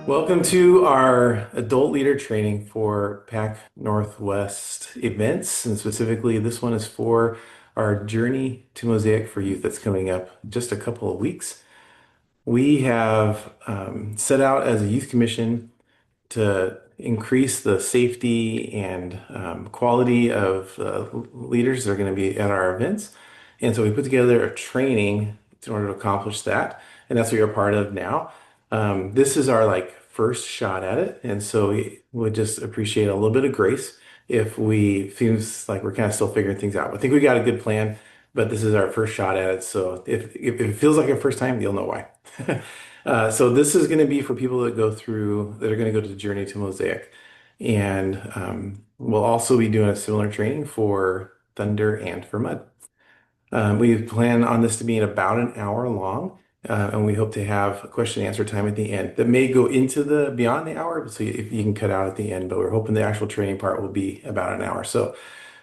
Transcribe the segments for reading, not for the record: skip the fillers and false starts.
Welcome to our adult leader training for PAC Northwest events. And specifically, this one is for our Journey to Mosaic for Youth that's coming up just a couple of weeks. We have set out as a youth commission to increase the safety and quality of leaders that are going to be at our events. And so we put together a training in order to accomplish that. And that's what you're a part of now. This is our first shot at it. And so we would just appreciate a little bit of grace if we seems like we're kind of still figuring things out. I think we got a good plan, but this is our first shot at it. So if it feels like a first time, you'll know why. So this is going to be for people that that are going to go to the Journey to Mosaic. And we'll also be doing a similar training for Thunder and for Mud. We plan on this to be about an hour long, and we hope to have a question and answer time at the end that may go into the beyond the hour, so if you can cut out at the end, but we're hoping the actual training part will be about an hour. So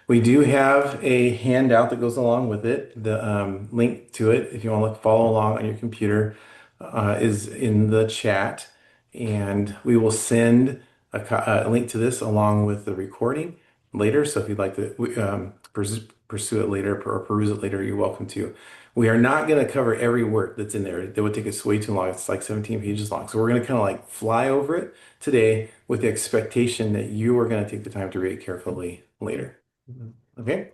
we do have a handout that goes along with it. The link to it, if you want to follow along on your computer, is in the chat. And we will send a link to this along with the recording later. So if you'd like to pursue it later or peruse it later, you're welcome to. We are not going to cover every word that's in there. That would take us way too long. It's like 17 pages long. So we're going to kind of like fly over it today with the expectation that you are going to take the time to read it carefully later. Okay.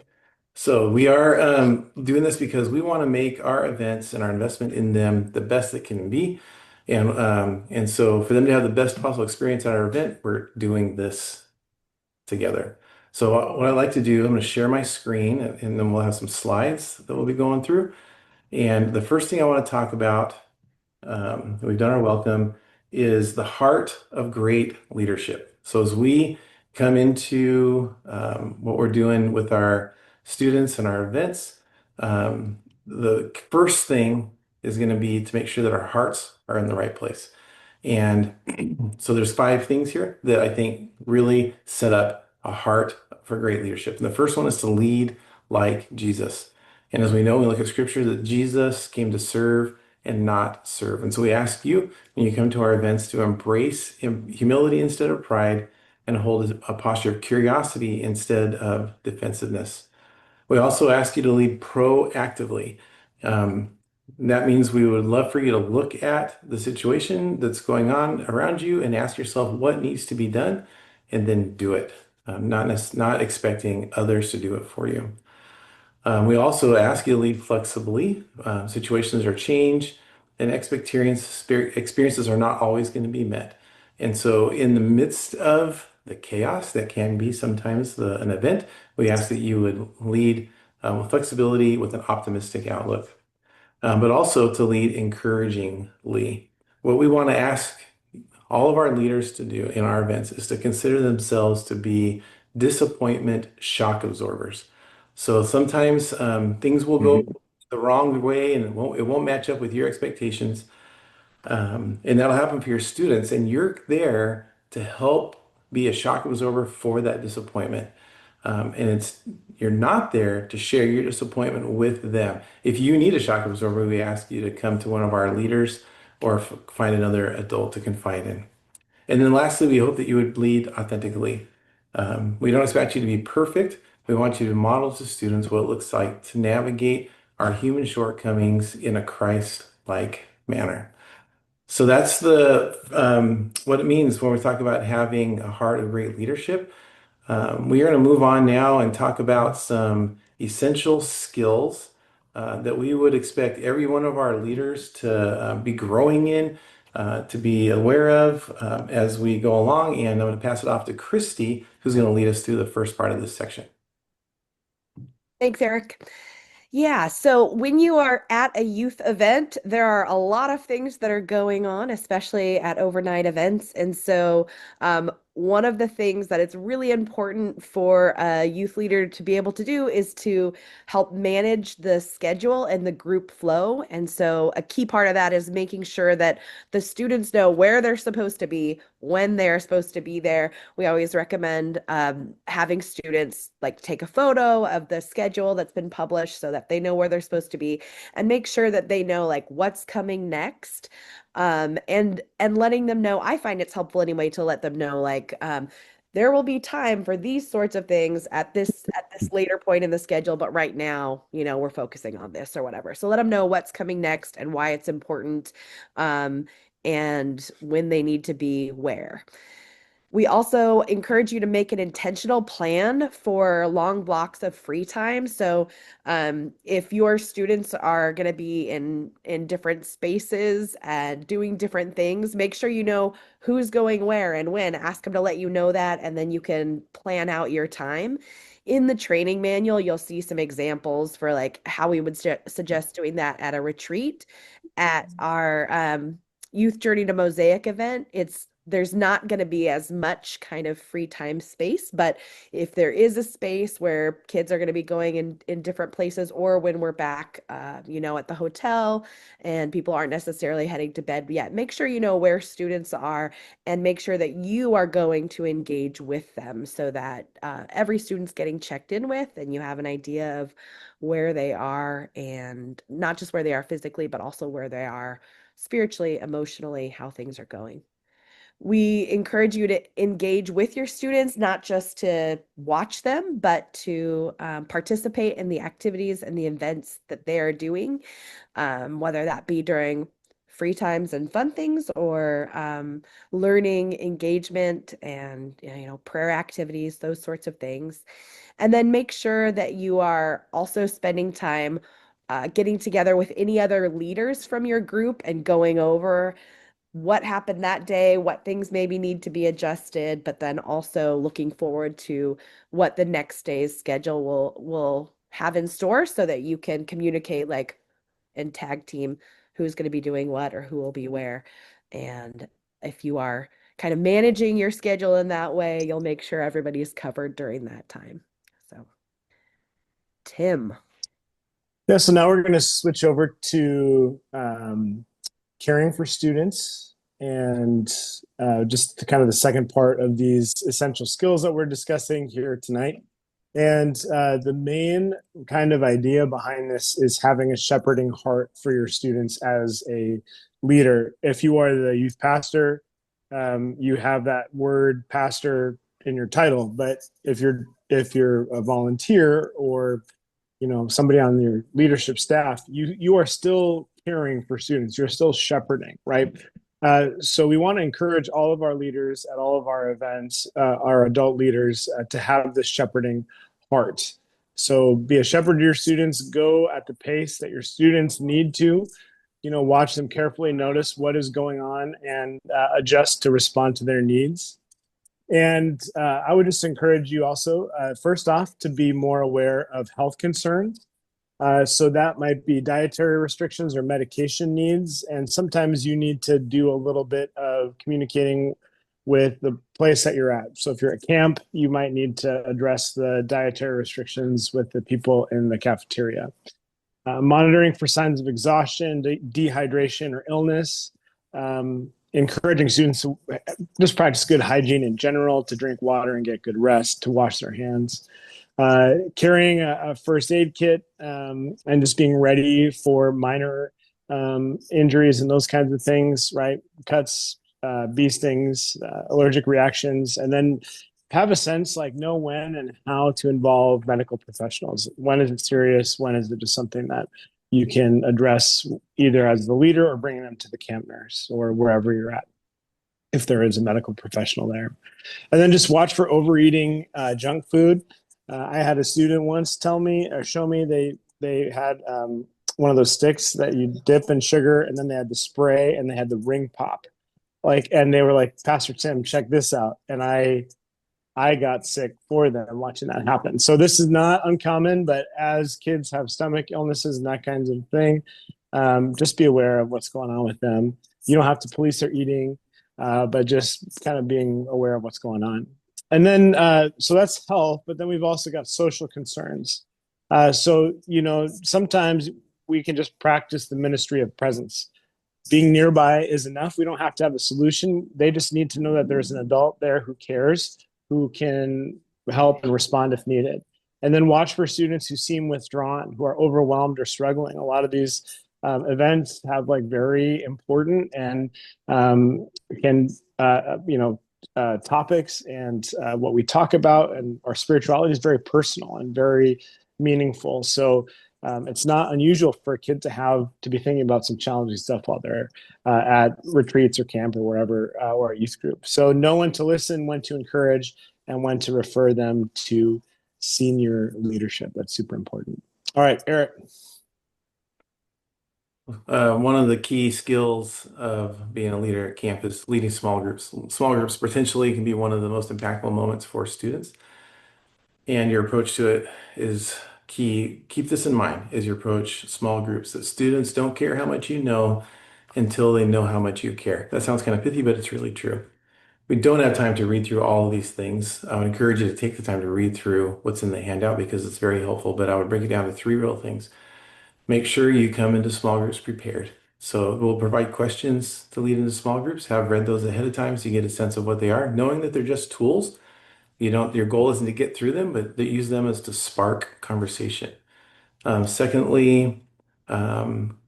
So we are doing this because we want to make our events and our investment in them the best it can be. And so for them to have the best possible experience at our event, we're doing this together. So what I'd like to do, I'm going to share my screen and then we'll have some slides that we'll be going through. And the first thing I want to talk about, we've done our welcome, is the heart of great leadership. So as we come into what we're doing with our students and our events, the first thing is going to be to make sure that our hearts are in the right place. And so there's five things here that I think really set up a heart for great leadership. And the first one is to lead like Jesus. And as we know, we look at scripture that Jesus came to serve and not serve. And so we ask you, when you come to our events, to embrace humility instead of pride and hold a posture of curiosity instead of defensiveness. We also ask you to lead proactively. That means we would love for you to look at the situation that's going on around you and ask yourself what needs to be done and then do it, not expecting others to do it for you. We also ask you to lead flexibly. Situations are change and experiences are not always going to be met. And so in the midst of the chaos that can be sometimes an event, we ask that you would lead with flexibility with an optimistic outlook, but also to lead encouragingly. What we want to ask all of our leaders to do in our events is to consider themselves to be disappointment shock absorbers. So sometimes things will go the wrong way and it won't match up with your expectations. And that'll happen for your students. And you're there to help be a shock absorber for that disappointment. And you're not there to share your disappointment with them. If you need a shock absorber, we ask you to come to one of our leaders or find another adult to confide in. And then lastly, we hope that you would lead authentically. We don't expect you to be perfect. We want you to model to students what it looks like to navigate our human shortcomings in a Christ-like manner. So that's the what it means when we talk about having a heart of great leadership. We are going to move on now and talk about some essential skills that we would expect every one of our leaders to be growing in, to be aware of as we go along. And I'm going to pass it off to Christy, who's going to lead us through the first part of this section. Thanks, Eric. Yeah, so when you are at a youth event, there are a lot of things that are going on, especially at overnight events. And so, one of the things that it's really important for a youth leader to be able to do is to help manage the schedule and the group flow. And so, a key part of that is making sure that the students know where they're supposed to be, when they're supposed to be there. We always recommend having students like take a photo of the schedule that's been published so that they know where they're supposed to be and make sure that they know like what's coming next. And letting them know, I find it's helpful anyway to let them know like there will be time for these sorts of things at this later point in the schedule, but right now, we're focusing on this or whatever. So let them know what's coming next and why it's important, um, and when they need to be where. We also encourage you to make an intentional plan for long blocks of free time. So, if your students are going to be in different spaces and doing different things, make sure you know who's going where and when. Ask them to let you know that, and then you can plan out your time. In the training manual, you'll see some examples for like how we would suggest doing that at a retreat. At our Youth Journey to Mosaic event, there's not going to be as much kind of free time space, but if there is a space where kids are going to be going in different places, or when we're back, at the hotel and people aren't necessarily heading to bed yet, make sure you know where students are and make sure that you are going to engage with them so that every student's getting checked in with and you have an idea of where they are, and not just where they are physically, but also where they are spiritually, emotionally, how things are going. We encourage you to engage with your students, not just to watch them, but to participate in the activities and the events that they are doing, whether that be during free times and fun things, or learning engagement and prayer activities, those sorts of things. And then make sure that you are also spending time getting together with any other leaders from your group and going over what happened that day, what things maybe need to be adjusted, but then also looking forward to what the next day's schedule will have in store so that you can communicate like and tag team who's going to be doing what or who will be where. And if you are kind of managing your schedule in that way, you'll make sure everybody is covered during that time. So, Tim. Yeah, so now we're going to switch over to caring for students and just kind of the second part of these essential skills that we're discussing here tonight. And the main kind of idea behind this is having a shepherding heart for your students as a leader. If you are the youth pastor, you have that word pastor in your title, but if you're a volunteer or somebody on your leadership staff, you are still caring for students, you're still shepherding, right? So we want to encourage all of our leaders at all of our events, our adult leaders, to have this shepherding heart. So be a shepherd to your students, go at the pace that your students need to, watch them carefully, notice what is going on, and adjust to respond to their needs. And I would just encourage you also, first off, to be more aware of health concerns. So that might be dietary restrictions or medication needs. And sometimes you need to do a little bit of communicating with the place that you're at. So if you're at camp, you might need to address the dietary restrictions with the people in the cafeteria. Monitoring for signs of exhaustion, dehydration, or illness. Encouraging students to just practice good hygiene in general, to drink water and get good rest, to wash their hands. Carrying a first aid kit, and just being ready for minor injuries and those kinds of things, right? Cuts, bee stings, allergic reactions, and then have a sense, like, know when and how to involve medical professionals. When is it serious? When is it just something that you can address either as the leader or bringing them to the camp nurse or wherever you're at, if there is a medical professional there. And then just watch for overeating junk food. I had a student once tell me or show me they had one of those sticks that you dip in sugar, and then they had the spray and they had the ring pop. And they were like, Pastor Tim, check this out. And I got sick for them watching that happen. So this is not uncommon, but as kids have stomach illnesses and that kinds of thing, just be aware of what's going on with them. You don't have to police their eating, but just kind of being aware of what's going on. And then, so that's health, but then we've also got social concerns. Sometimes we can just practice the ministry of presence. Being nearby is enough. We don't have to have a solution. They just need to know that there's an adult there who cares, who can help and respond if needed. And then watch for students who seem withdrawn, who are overwhelmed or struggling. A lot of these events have like very important and can topics and what we talk about and our spirituality is very personal and very meaningful. So it's not unusual for a kid to be thinking about some challenging stuff while they're at retreats or camp or wherever or a youth group. So know when to listen, when to encourage, and when to refer them to senior leadership. That's super important. All right, Eric. One of the key skills of being a leader at camp is leading small groups. Small groups potentially can be one of the most impactful moments for students, and your approach to it is key. Keep this in mind as you approach small groups, that students don't care how much you know until they know how much you care. That sounds kind of pithy, but it's really true. We don't have time to read through all of these things. I would encourage you to take the time to read through what's in the handout because it's very helpful, but I would break it down to three real things. Make sure you come into small groups prepared. So we'll provide questions to lead into small groups, have read those ahead of time so you get a sense of what they are, knowing that they're just tools. Your goal isn't to get through them, but to use them as to spark conversation. Secondly, um,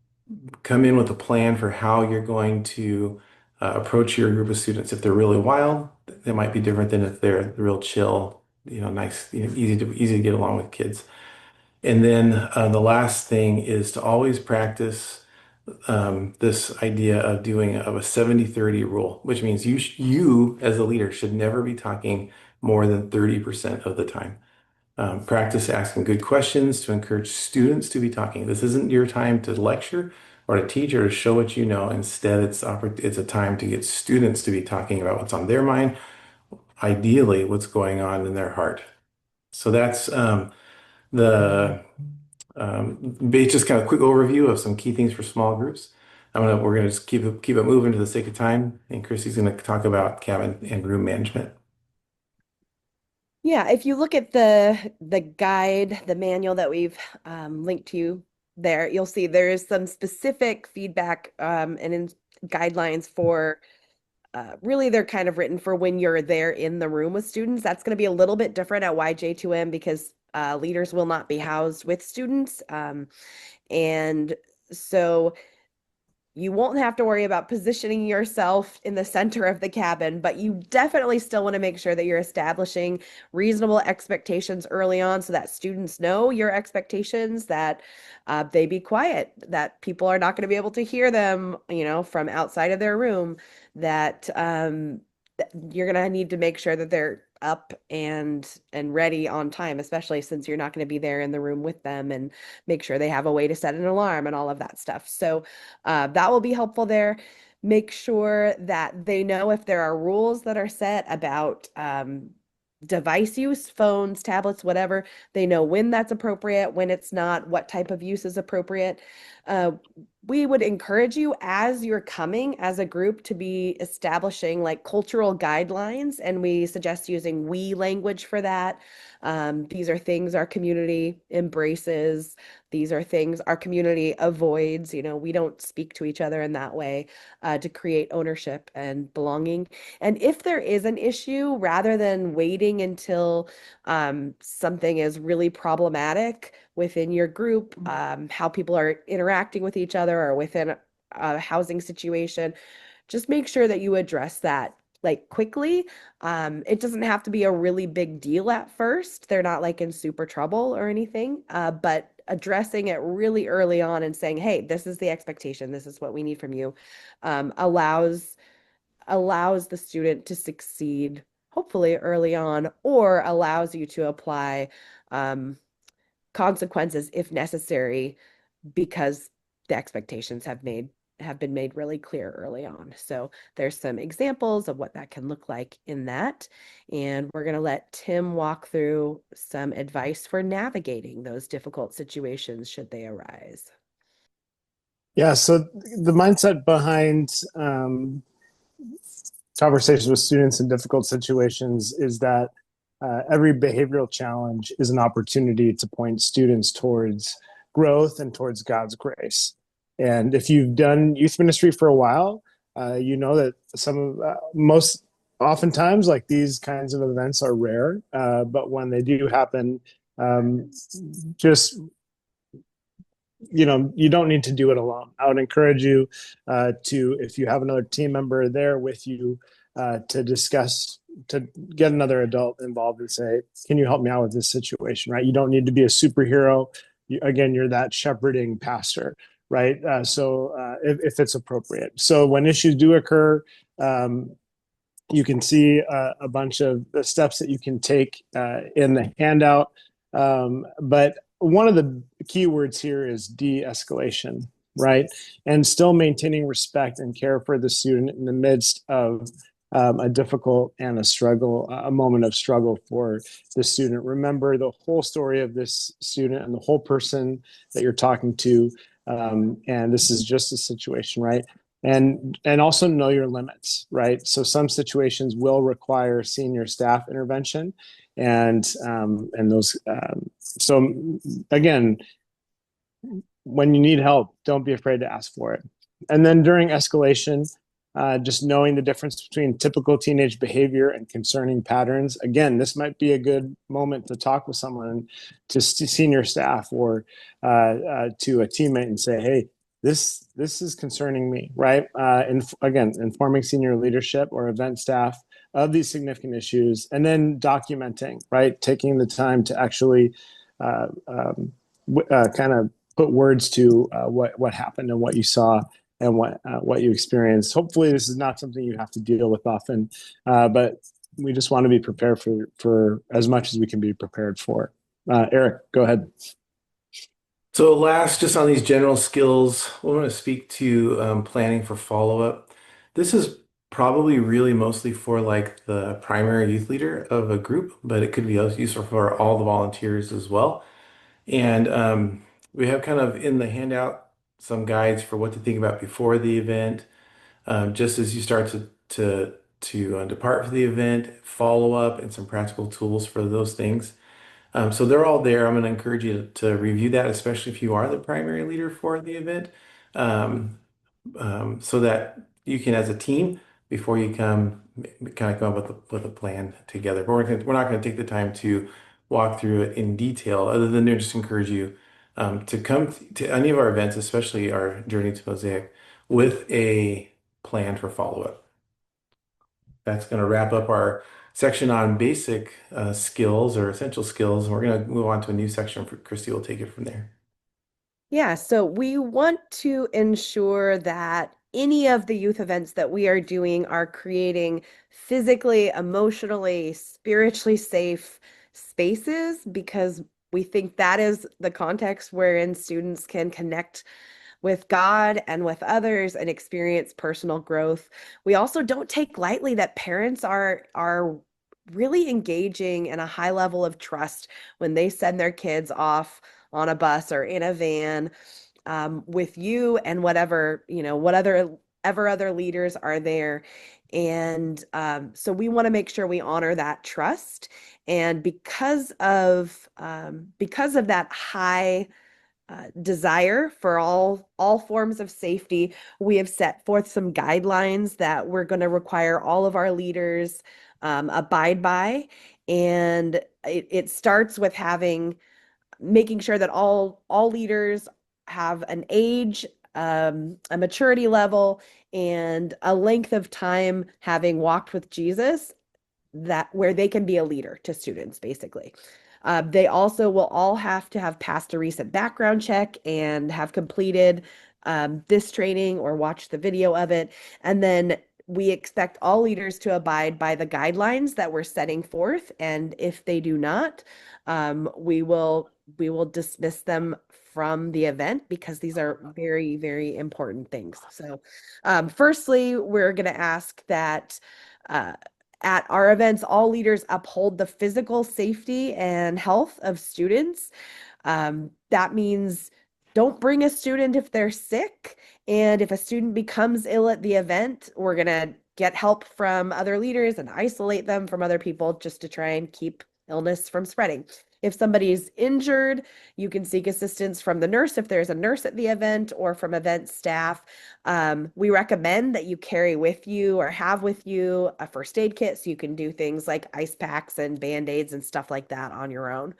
come in with a plan for how you're going to approach your group of students. If they're really wild, they might be different than if they're real chill, nice, easy to get along with kids. And then the last thing is to always practice this idea of doing of a 70-30 rule, which means you as a leader should never be talking more than 30% of the time. Practice asking good questions to encourage students to be talking. This isn't your time to lecture or to teach or to show what you know. Instead, it's a time to get students to be talking about what's on their mind, ideally what's going on in their heart. So that's the just kind of quick overview of some key things for small groups. We're gonna just keep it moving for the sake of time, and Chrissy's gonna talk about cabin and room management. Yeah, if you look at the guide, the manual that we've linked to you there, you'll see there is some specific feedback guidelines for really they're kind of written for when you're there in the room with students. That's going to be a little bit different at YJ2M because leaders will not be housed with students. And so you won't have to worry about positioning yourself in the center of the cabin, but you definitely still want to make sure that you're establishing reasonable expectations early on so that students know your expectations, that they be quiet, that people are not going to be able to hear them, from outside of their room, that you're going to need to make sure that they're up and ready on time, especially since you're not going to be there in the room with them, and make sure they have a way to set an alarm and all of that stuff. So that will be helpful there. Make sure that they know if there are rules that are set about device use, phones, tablets, whatever. They know when that's appropriate, when it's not, what type of use is appropriate. We would encourage you as you're coming as a group to be establishing like cultural guidelines, and we suggest using we language for that. These are things our community embraces. These are things our community avoids. We don't speak to each other in that way to create ownership and belonging. And if there is an issue, rather than waiting until something is really problematic within your group, how people are interacting with each other or within a housing situation, just make sure that you address that like quickly. It doesn't have to be a really big deal at first. They're not like in super trouble or anything, but addressing it really early on and saying, hey, this is the expectation. This is what we need from you, allows the student to succeed, hopefully early on, or allows you to apply consequences if necessary, because the expectations have been made really clear early on. So there's some examples of what that can look like in that. And we're going to let Tim walk through some advice for navigating those difficult situations should they arise. Yeah, so the mindset behind conversations with students in difficult situations is that every behavioral challenge is an opportunity to point students towards growth and towards God's grace. And if you've done youth ministry for a while, you know that most oftentimes like these kinds of events are rare, but when they do happen, um, just you don't need to do it alone. I would encourage you to, if you have another team member there with you, to discuss, to get another adult involved and say, can you help me out with this situation, right? You don't need to be a superhero. Again, you're that shepherding pastor, right? If it's appropriate. So when issues do occur, um, you can see a bunch of the steps that you can take in the handout. But one of the key words here is de-escalation, right? And still maintaining respect and care for the student in the midst of a difficult and a moment of struggle for the student. Remember the whole story of this student and the whole person that you're talking to. And this is just a situation, right? And also know your limits, right? So some situations will require senior staff intervention, and those so again, when you need help, don't be afraid to ask for it. And then during escalation, just knowing the difference between typical teenage behavior and concerning patterns. Again, this might be a good moment to talk with someone, to senior staff or to a teammate, and say, "Hey, this is concerning me," right? And again, informing senior leadership or event staff of these significant issues, and then documenting, right? Taking the time to actually kind of put words to what happened and what you saw and what you experienced. Hopefully, this is not something you have to deal with often, but we just want to be prepared for as much as we can be prepared for. Eric, go ahead. So last, just on these general skills, we want to speak to planning for follow-up. This is probably really mostly for like the primary youth leader of a group, but it could be useful for all the volunteers as well. And we have kind of in the handout some guides for what to think about before the event, just as you start to depart for the event, follow up, and some practical tools for those things. So they're all there. I'm going to encourage you to review that, especially if you are the primary leader for the event, um, so that you can, as a team, before you kind of come up with a plan together. But we're not going to take the time to walk through it in detail, other than to just encourage you to come to any of our events, especially our Journey to Mosaic, with a plan for follow-up. That's going to wrap up our section on basic skills or essential skills. And we're going to move on to a new section for Christy will take it from there. Yeah, so we want to ensure that any of the youth events that we are doing are creating physically, emotionally, spiritually safe spaces because we think that is the context wherein students can connect with God and with others and experience personal growth. We also don't take lightly that parents are really engaging in a high level of trust when they send their kids off on a bus or in a van with you and whatever, what other leaders are there. And so we want to make sure we honor that trust. And because of that high desire for all forms of safety, we have set forth some guidelines that we're going to require all of our leaders abide by. And it starts with making sure that all leaders have an age, a maturity level, and a length of time having walked with Jesus that where they can be a leader to students, basically. They also will all have to have passed a recent background check and have completed this training or watched the video of it. And then we expect all leaders to abide by the guidelines that we're setting forth. And if they do not, we will dismiss them from the event because these are very, very important things. So, firstly, we're going to ask that at our events, all leaders uphold the physical safety and health of students. That means don't bring a student if they're sick. And if a student becomes ill at the event, we're going to get help from other leaders and isolate them from other people just to try and keep illness from spreading. If somebody is injured, you can seek assistance from the nurse if there's a nurse at the event or from event staff. We recommend that you carry with you or have with you a first aid kit so you can do things like ice packs and band-aids and stuff like that on your own.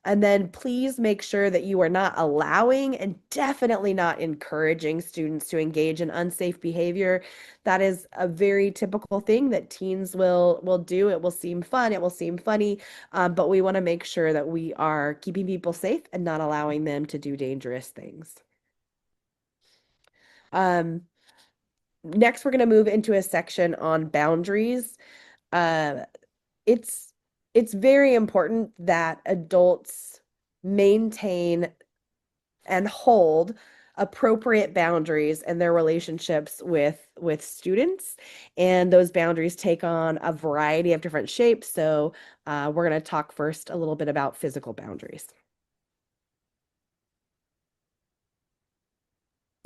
And then please make sure that you are not allowing and definitely not encouraging students to engage in unsafe behavior. That is a very typical thing that teens will do. It will seem fun, it will seem funny, but we want to make sure that we are keeping people safe and not allowing them to do dangerous things. Um, Next, we're going to move into a section on boundaries. Uh, it's it's very important that adults maintain and hold appropriate boundaries in their relationships with students, and those boundaries take on a variety of different shapes. So we're going to talk first a little bit about physical boundaries.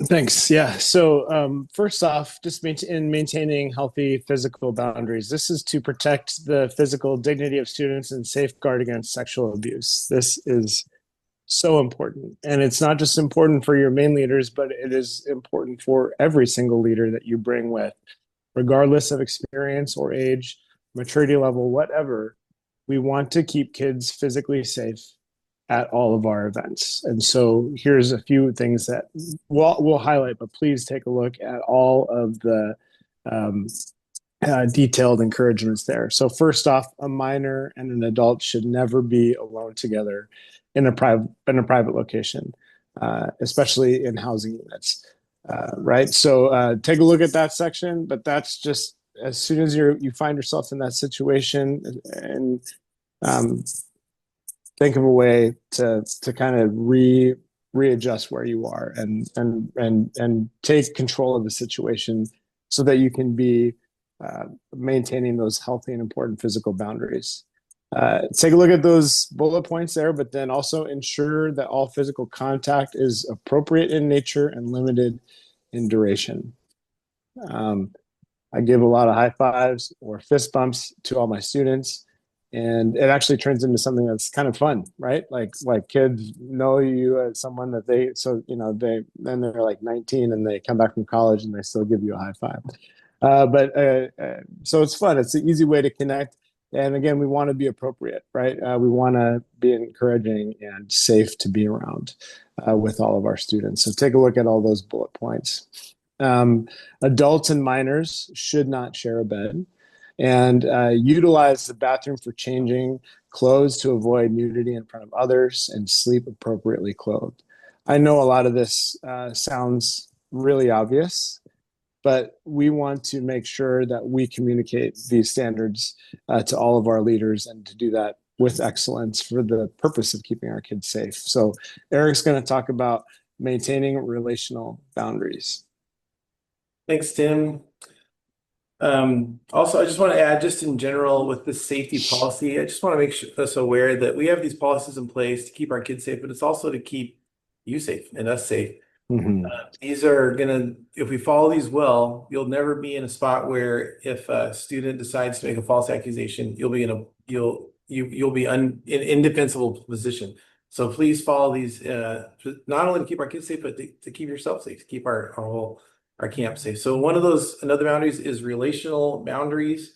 Thanks. Yeah. So first off, just maintaining healthy physical boundaries. This is to protect the physical dignity of students and safeguard against sexual abuse. This is so important. And it's not just important for your main leaders, but it is important for every single leader that you bring with, regardless of experience or age, maturity level, whatever. We want to keep kids physically safe at all of our events. And so here's a few things that we'll highlight, but please take a look at all of the um, detailed encouragements there. So first off, a minor and an adult should never be alone together in a private location, especially in housing units. Right. So take a look at that section, but that's just as soon as you find yourself in that situation, and um, think of a way to kind of readjust where you are and take control of the situation so that you can be maintaining those healthy and important physical boundaries. Take a look at those bullet points there, but then also ensure that all physical contact is appropriate in nature and limited in duration. Um, I give a lot of high fives or fist bumps to all my students, and it actually turns into something that's kind of fun, right? Like kids know you as someone that they then they're like 19 and they come back from college and they still give you a high five. So it's fun. It's an easy way to connect. And again, we want to be appropriate, right? We want to be encouraging and safe to be around with all of our students. So take a look at all those bullet points. Adults and minors should not share a bed, and utilize the bathroom for changing clothes to avoid nudity in front of others and sleep appropriately clothed. I know a lot of this sounds really obvious, but we want to make sure that we communicate these standards to all of our leaders and to do that with excellence for the purpose of keeping our kids safe. So Eric's going to talk about maintaining relational boundaries. Thanks, Tim. Also, I just want to add, just in general, with the safety policy, I just want to make us aware that we have these policies in place to keep our kids safe, but it's also to keep you safe and us safe. Mm-hmm. These are gonna, if we follow these well, you'll never be in a spot where if a student decides to make a false accusation, you'll be in a you'll be in indefensible position. So please follow these, not only to keep our kids safe, but to keep yourself safe, to keep our camp safe. So one of those another boundaries is relational boundaries,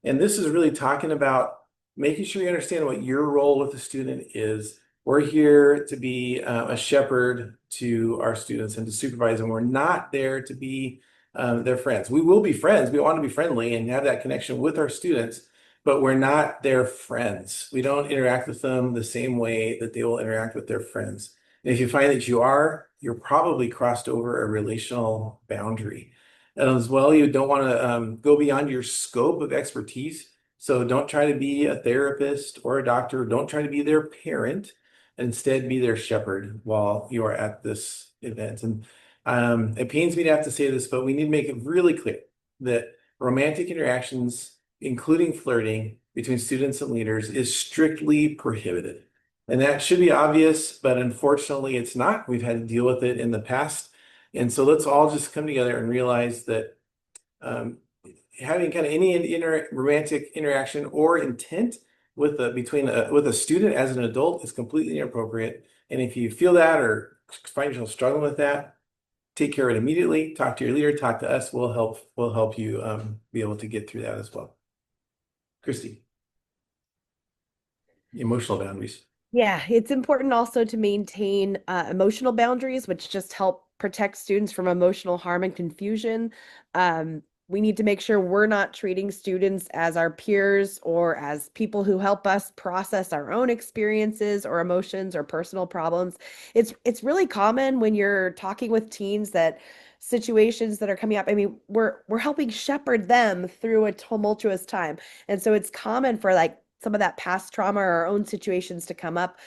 and this is really talking about making sure you understand what your role with the student is. We're here to be a shepherd to our students and to supervise them. We're not there to be their friends. We will be friends. We want to be friendly and have that connection with our students, but we're not their friends. We don't interact with them the same way that they will interact with their friends. And if you find that you're probably crossed over a relational boundary. And as well, you don't want to go beyond your scope of expertise. So don't try to be a therapist or a doctor. Don't try to be their parent. Instead, be their shepherd while you are at this event. And it pains me to have to say this, but we need to make it really clear that romantic interactions, including flirting between students and leaders, is strictly prohibited. And that should be obvious, but unfortunately, it's not. We've had to deal with it in the past. And so let's all just come together and realize that um, having kind of any romantic interaction or intent with with a student as an adult is completely inappropriate. And if you feel that or find yourself struggling with that, take care of it immediately. Talk to your leader. Talk to us. We'll help you be able to get through that as well. Christy, emotional boundaries. Yeah, it's important also to maintain emotional boundaries, which just help protect students from emotional harm and confusion. We need to make sure we're not treating students as our peers or as people who help us process our own experiences or emotions or personal problems. It's really common when you're talking with teens that situations that are coming up. I mean, we're helping shepherd them through a tumultuous time. And so it's common for like some of that past trauma or our own situations to come up.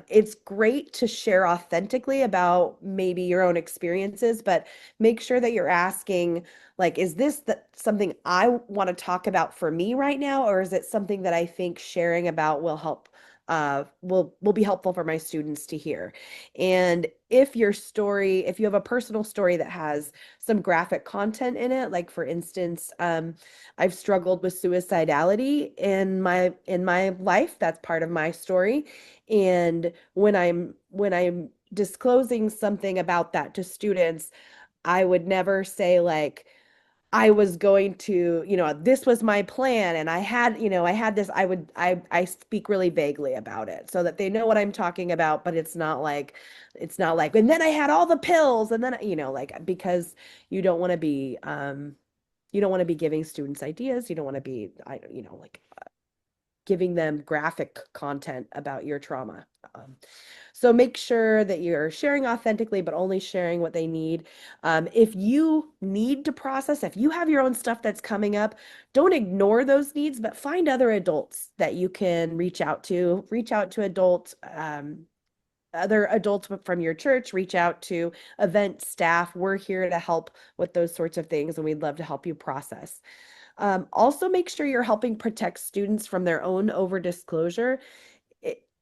It's great to share authentically about maybe your own experiences, but make sure that you're asking, like, is this something I want to talk about for me right now, or is it something that I think sharing about will help? Will be helpful for my students to hear. And if your story, if you have a personal story that has some graphic content in it, like for instance, I've struggled with suicidality in my life. That's part of my story. And when I'm disclosing something about that to students, I would never say like I was going to, this was my plan and I had this, I speak really vaguely about it so that they know what I'm talking about, but it's not like, and then I had all the pills and then, like, because you don't want to be, you don't want to be giving students ideas. You don't want to be, like giving them graphic content about your trauma. So make sure that you're sharing authentically, but only sharing what they need. If you need to process, if you have your own stuff that's coming up, don't ignore those needs, but find other adults that you can reach out to. Reach out to adults, other adults from your church, reach out to event staff. We're here to help with those sorts of things, and we'd love to help you process. Also, make sure you're helping protect students from their own over disclosure.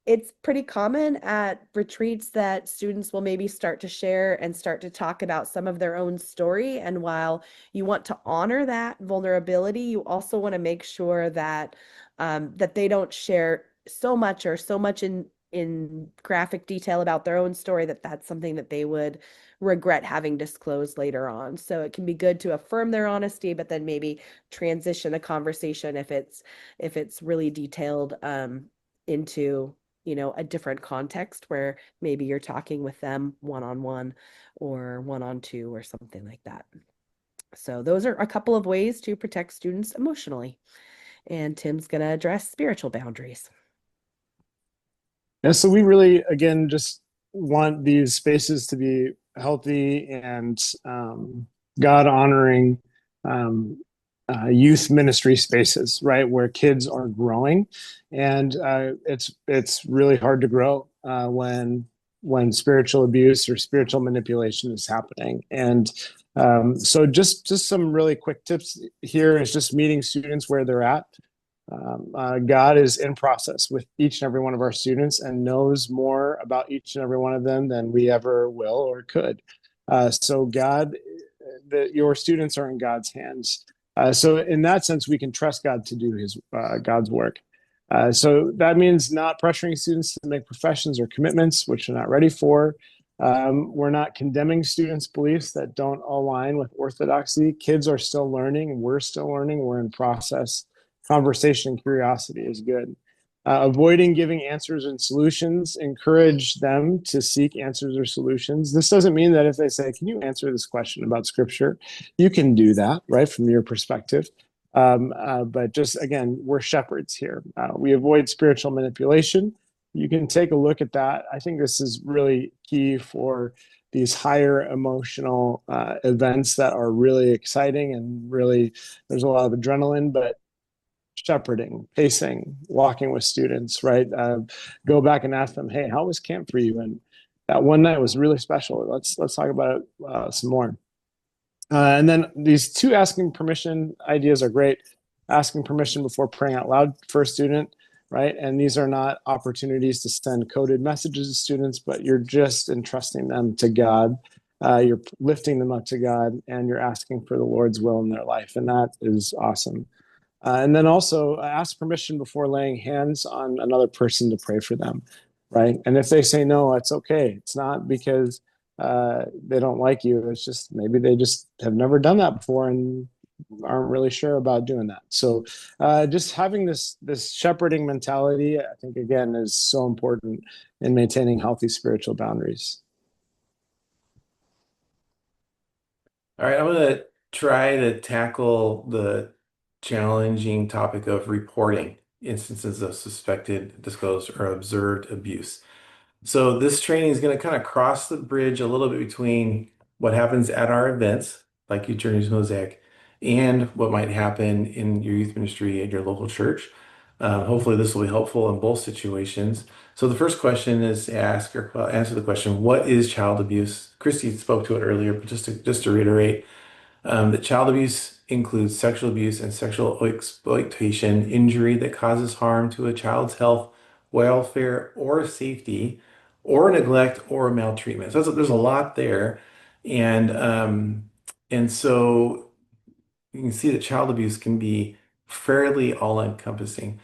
It's pretty common at retreats that students will maybe start to share and start to talk about some of their own story. And while you want to honor that vulnerability, you also want to make sure that that they don't share so much or so much in graphic detail about their own story that that's something that they would regret having disclosed later on. So it can be good to affirm their honesty, but then maybe transition a conversation if it's really detailed into a different context where maybe you're talking with them one-on-one or one-on-two or something like that. So those are a couple of ways to protect students emotionally. And Tim's going to address spiritual boundaries. Yeah, so we really, again, just want these spaces to be healthy and God honoring youth ministry spaces, right, where kids are growing, and it's really hard to grow when spiritual abuse or spiritual manipulation is happening. And so just some really quick tips here is just meeting students where they're at. God is in process with each and every one of our students and knows more about each and every one of them than we ever will or could. So your students are in God's hands. So in that sense, we can trust God to do his God's work. So that means not pressuring students to make professions or commitments which they're not ready for. We're not condemning students' beliefs that don't align with orthodoxy. Kids are still learning. We're still learning. We're in process. Conversation and curiosity is good. Avoiding giving answers and solutions, encourage them to seek answers or solutions. This doesn't mean that if they say, can you answer this question about scripture? You can do that, right, from your perspective. But just again, we're shepherds here. We avoid spiritual manipulation. You can take a look at that. I think this is really key for these higher emotional events that are really exciting and really there's a lot of adrenaline, but shepherding, pacing, walking with students, right? Go back and ask them, hey, how was camp for you? And that one night was really special. Let's talk about it some more. And then these two asking permission ideas are great. Asking permission before praying out loud for a student, right? And these are not opportunities to send coded messages to students, but you're just entrusting them to God. You're lifting them up to God, and you're asking for the Lord's will in their life, and that is awesome. And then also ask permission before laying hands on another person to pray for them, right? And if they say no, it's okay. It's not because they don't like you. It's just maybe they just have never done that before and aren't really sure about doing that. So just having this shepherding mentality, I think again is so important in maintaining healthy spiritual boundaries. All right, I'm going to try to tackle the challenging topic of reporting instances of suspected, disclosed, or observed abuse. So this training is going to kind of cross the bridge a little bit between what happens at our events, like Youth Journeys Mosaic, and what might happen in your youth ministry at your local church. Hopefully, this will be helpful in both situations. So the first question is to ask or answer the question, what is child abuse? Christy spoke to it earlier, but just to reiterate, that child abuse includes sexual abuse and sexual exploitation, injury that causes harm to a child's health, welfare, or safety, or neglect or maltreatment. So there's a lot there, and so you can see that child abuse can be fairly all-encompassing.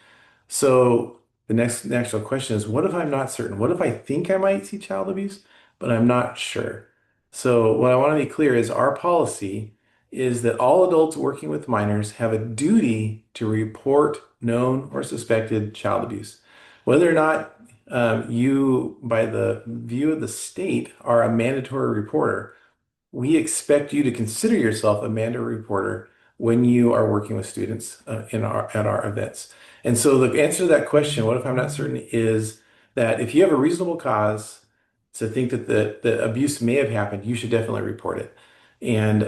So the next natural question is, what if I'm not certain? What if I think I might see child abuse, but I'm not sure? So what I want to be clear is our policy is that all adults working with minors have a duty to report known or suspected child abuse. Whether or not you, by the view of the state, are a mandatory reporter, we expect you to consider yourself a mandatory reporter when you are working with students at our events. And so the answer to that question, what if I'm not certain, is that if you have a reasonable cause to think that the abuse may have happened, you should definitely report it. And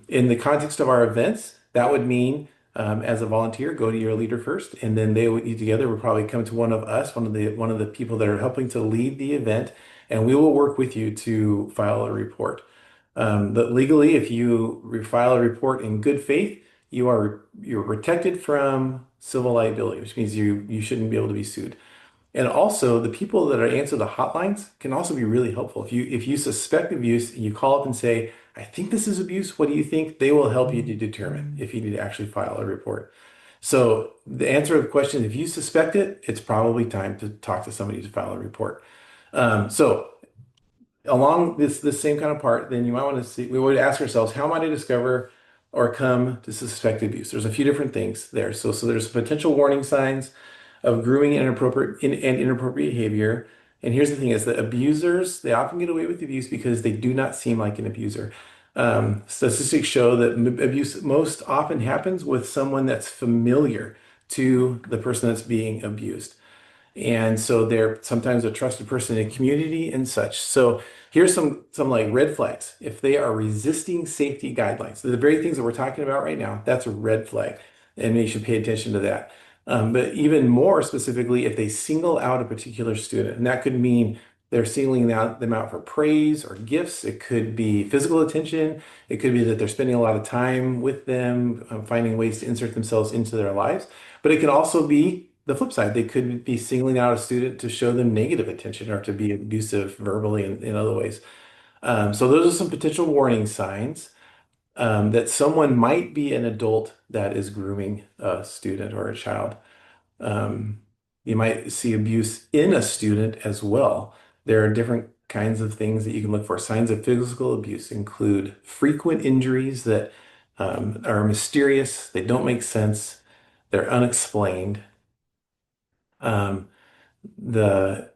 in the context of our events, that would mean as a volunteer, go to your leader first, and then they would you together would probably come to one of us, one of the people that are helping to lead the event, and we will work with you to file a report. But legally, if you file a report in good faith, you're protected from civil liability, which means you shouldn't be able to be sued. And also, the people that are answer the hotlines can also be really helpful. If you suspect abuse, you call up and say, "I think this is abuse. What do you think?" They will help you to determine if you need to actually file a report. So the answer to the question, if you suspect it, it's probably time to talk to somebody to file a report. So along this same kind of part, then you might want to see, we would ask ourselves, how might I discover or come to suspect abuse? There's a few different things there. So there's potential warning signs of grooming and inappropriate behavior. And here's the thing is that abusers, they often get away with abuse because they do not seem like an abuser. Statistics show that abuse most often happens with someone that's familiar to the person that's being abused. And so they're sometimes a trusted person in a community and such. So here's some like red flags. If they are resisting safety guidelines, the very things that we're talking about right now, that's a red flag, and you should pay attention to that. But even more specifically, if they single out a particular student, and that could mean they're singling them out for praise or gifts. It could be physical attention. It could be that they're spending a lot of time with them, finding ways to insert themselves into their lives. But it can also be the flip side. They could be singling out a student to show them negative attention or to be abusive verbally in other ways. So those are some potential warning signs that someone might be an adult that is grooming a student or a child. Um, you might see abuse in a student as well. There are different kinds of things that you can look for. Signs of physical abuse include frequent injuries that are mysterious, they don't make sense, they're unexplained. Um, the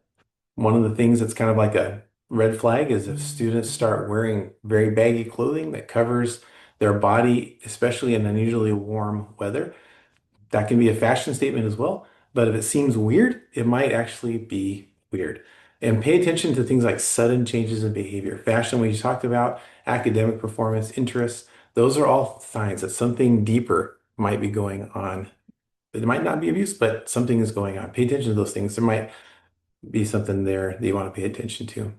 One of the things that's kind of like a red flag is if students start wearing very baggy clothing that covers their body, especially in unusually warm weather. That can be a fashion statement as well. But if it seems weird, it might actually be weird. And pay attention to things like sudden changes in behavior. Fashion, we talked about, academic performance, interests. Those are all signs that something deeper might be going on. It might not be abuse, but something is going on. Pay attention to those things. There might be something there that you want to pay attention to.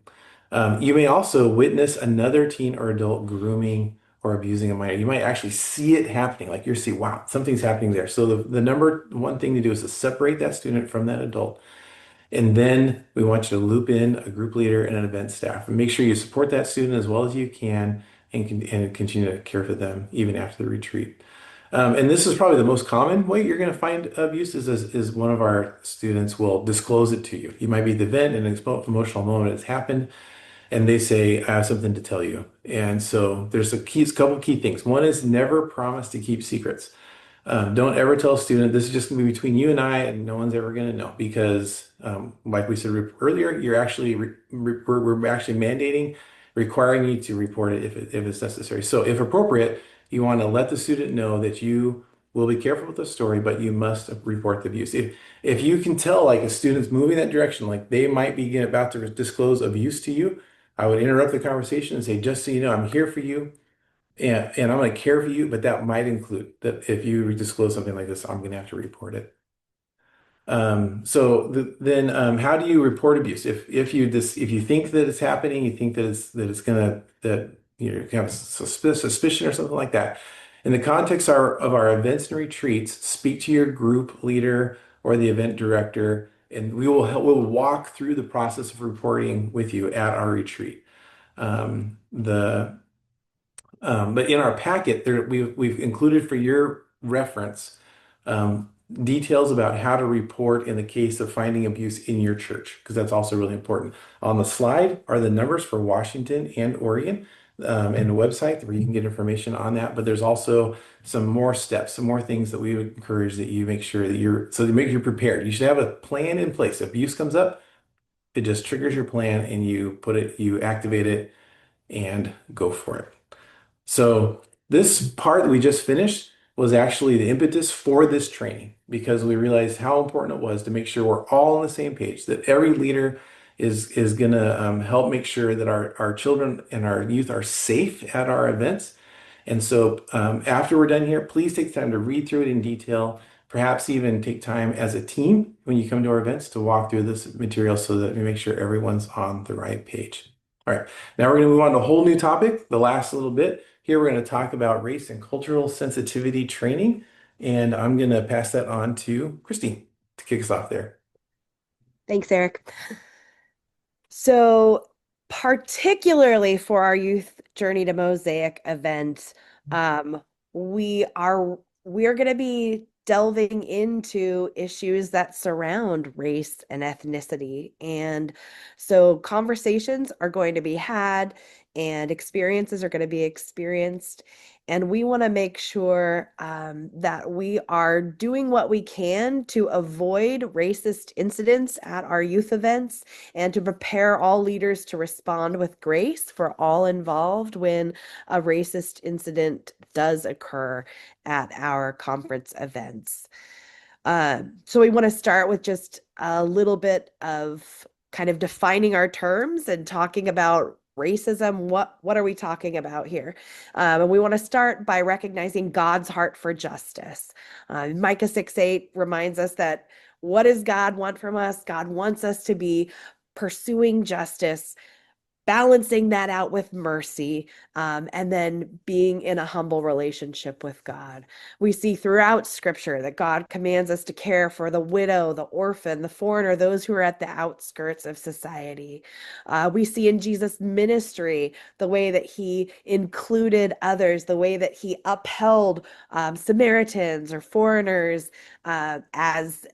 You may also witness another teen or adult grooming or abusing a minor. You might actually see it happening, like you're seeing, wow, something's happening there. So the number one thing to do is to separate that student from that adult. And then we want you to loop in a group leader and an event staff and make sure you support that student as well as you can and continue to care for them even after the retreat. And this is probably the most common way you're going to find abuse is one of our students will disclose it to you. You might be at the event and an emotional moment has happened. and they say, I have something to tell you. And so there's couple key things. One is never promise to keep secrets. Don't ever tell a student this is just going to be between you and I, and no one's ever going to know because, like we said earlier, you're actually we're actually mandating, requiring you to report it if it's necessary. So, if appropriate, you want to let the student know that you will be careful with the story, but you must report the abuse. If you can tell like a student's moving that direction, like they might be about to disclose abuse to you, I would interrupt the conversation and say, just so you know, I'm here for you. And I'm going to care for you, but that might include that if you disclose something like this, I'm going to have to report it. Then how do you report abuse? If you think that it's happening, you think that it's gonna that you have suspicion or something like that. In the context of our events and retreats, speak to your group leader or the event director, and we'll walk through the process of reporting with you at our retreat. The But in our packet, we've included for your reference details about how to report in the case of finding abuse in your church, because that's also really important. On the slide are the numbers for Washington and Oregon, and a website where you can get information on that. But there's also some more steps, some more things that we would encourage that you make sure that you're prepared. You should have a plan in place. If abuse comes up, it just triggers your plan and you activate it and go for it. So this part that we just finished was actually the impetus for this training because we realized how important it was to make sure we're all on the same page, that every leader is going to help make sure that our children and our youth are safe at our events. And so after we're done here, please take time to read through it in detail, perhaps even take time as a team when you come to our events to walk through this material so that we make sure everyone's on the right page. All right, now we're going to move on to a whole new topic, the last little bit. Here we're going to talk about race and cultural sensitivity training, and I'm going to pass that on to Christy to kick us off there. Thanks, Eric. So, particularly for our Youth Journey to Mosaic event, um, we are going to be delving into issues that surround race and ethnicity. And so conversations are going to be had and experiences are going to be experienced. And we want to make sure that we are doing what we can to avoid racist incidents at our youth events and to prepare all leaders to respond with grace for all involved when a racist incident does occur at our conference events. So we want to start with just a little bit of kind of defining our terms and talking about racism. What are we talking about here? And we want to start by recognizing God's heart for justice. Micah 6:8 reminds us that what does God want from us? God wants us to be pursuing justice, balancing that out with mercy, and then being in a humble relationship with God. We see throughout Scripture that God commands us to care for the widow, the orphan, the foreigner, those who are at the outskirts of society. We see in Jesus' ministry the way that he included others, the way that he upheld Samaritans or foreigners as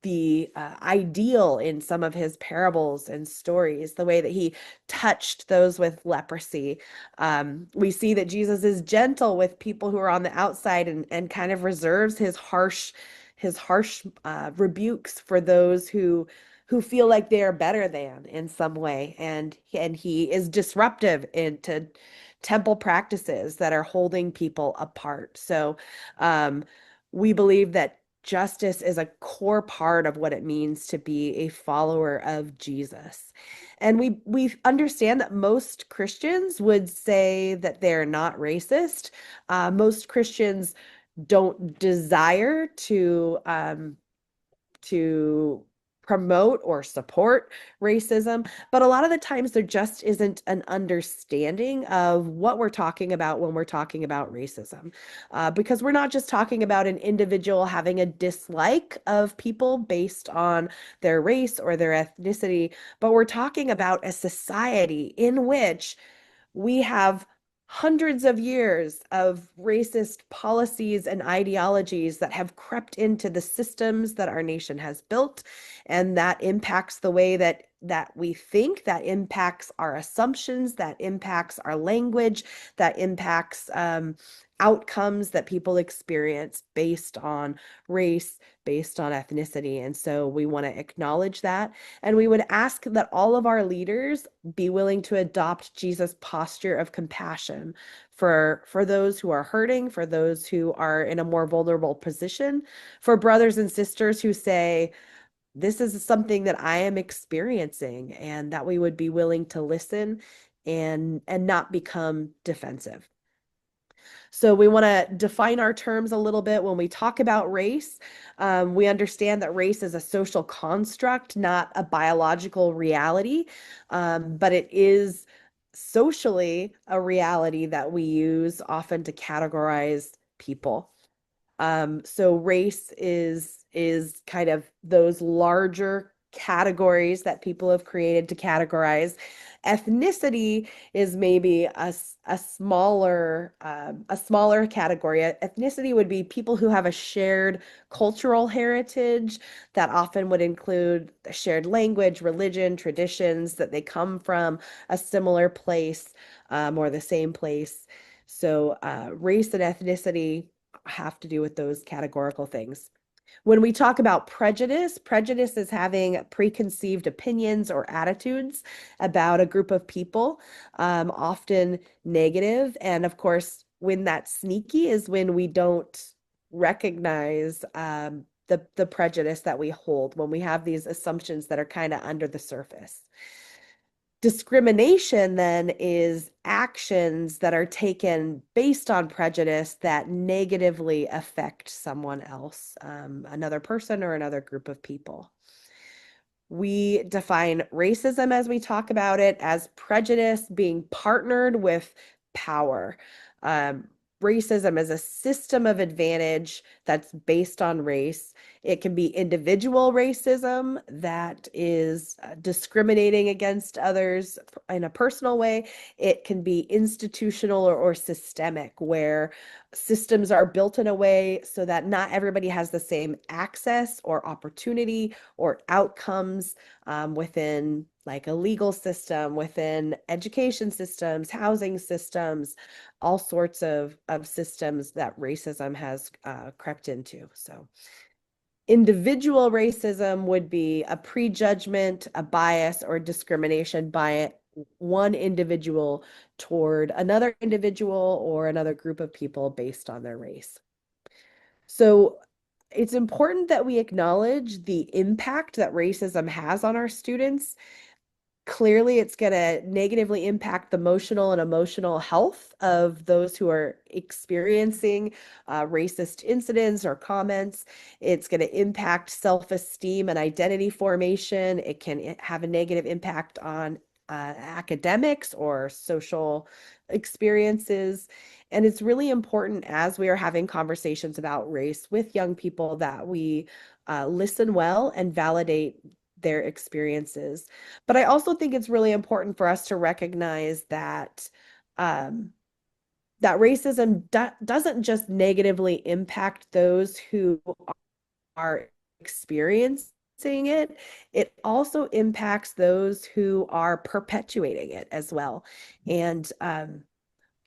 the ideal in some of his parables and stories, the way that he touched those with leprosy. We see that Jesus is gentle with people who are on the outside and kind of reserves his harsh rebukes for those who feel like they are better than in some way. And he is disruptive into temple practices that are holding people apart. So we believe that justice is a core part of what it means to be a follower of Jesus. And we understand that most Christians would say that they're not racist. Most Christians don't desire to promote or support racism, but a lot of the times there just isn't an understanding of what we're talking about when we're talking about racism, because we're not just talking about an individual having a dislike of people based on their race or their ethnicity, but we're talking about a society in which we have hundreds of years of racist policies and ideologies that have crept into the systems that our nation has built, and that impacts the way that we think, that impacts our assumptions, that impacts our language, that impacts outcomes that people experience based on race, based on ethnicity. And so we want to acknowledge that. And we would ask that all of our leaders be willing to adopt Jesus' posture of compassion for those who are hurting, for those who are in a more vulnerable position, for brothers and sisters who say, this is something that I am experiencing, and that we would be willing to listen and not become defensive. So we want to define our terms a little bit when we talk about race. We understand that race is a social construct, not a biological reality, but it is socially a reality that we use often to categorize people. So race is kind of those larger categories that people have created to categorize. Ethnicity is maybe a smaller category. Ethnicity would be people who have a shared cultural heritage that often would include a shared language, religion, traditions, that they come from a similar place, or the same place. So race and ethnicity have to do with those categorical things. When we talk about prejudice, prejudice is having preconceived opinions or attitudes about a group of people, often negative. And of course, when that's sneaky is when we don't recognize the prejudice that we hold, when we have these assumptions that are kind of under the surface. Discrimination then is actions that are taken based on prejudice that negatively affect someone else, another person or another group of people. We define racism, as we talk about it, as prejudice being partnered with power. Racism is a system of advantage that's based on race. It can be individual racism that is discriminating against others in a personal way. It can be institutional or systemic, where systems are built in a way so that not everybody has the same access or opportunity or outcomes within like a legal system, within education systems, housing systems, all sorts of systems that racism has crept into. So individual racism would be a prejudgment, a bias, or discrimination by one individual toward another individual or another group of people based on their race. So it's important that we acknowledge the impact that racism has on our students. Clearly, it's going to negatively impact the emotional health of those who are experiencing racist incidents or comments. It's going to impact self-esteem and identity formation. It can have a negative impact on academics or social experiences. And it's really important, as we are having conversations about race with young people, that we listen well and validate their experiences. But I also think it's really important for us to recognize that that racism doesn't just negatively impact those who are experiencing it, it also impacts those who are perpetuating it as well. And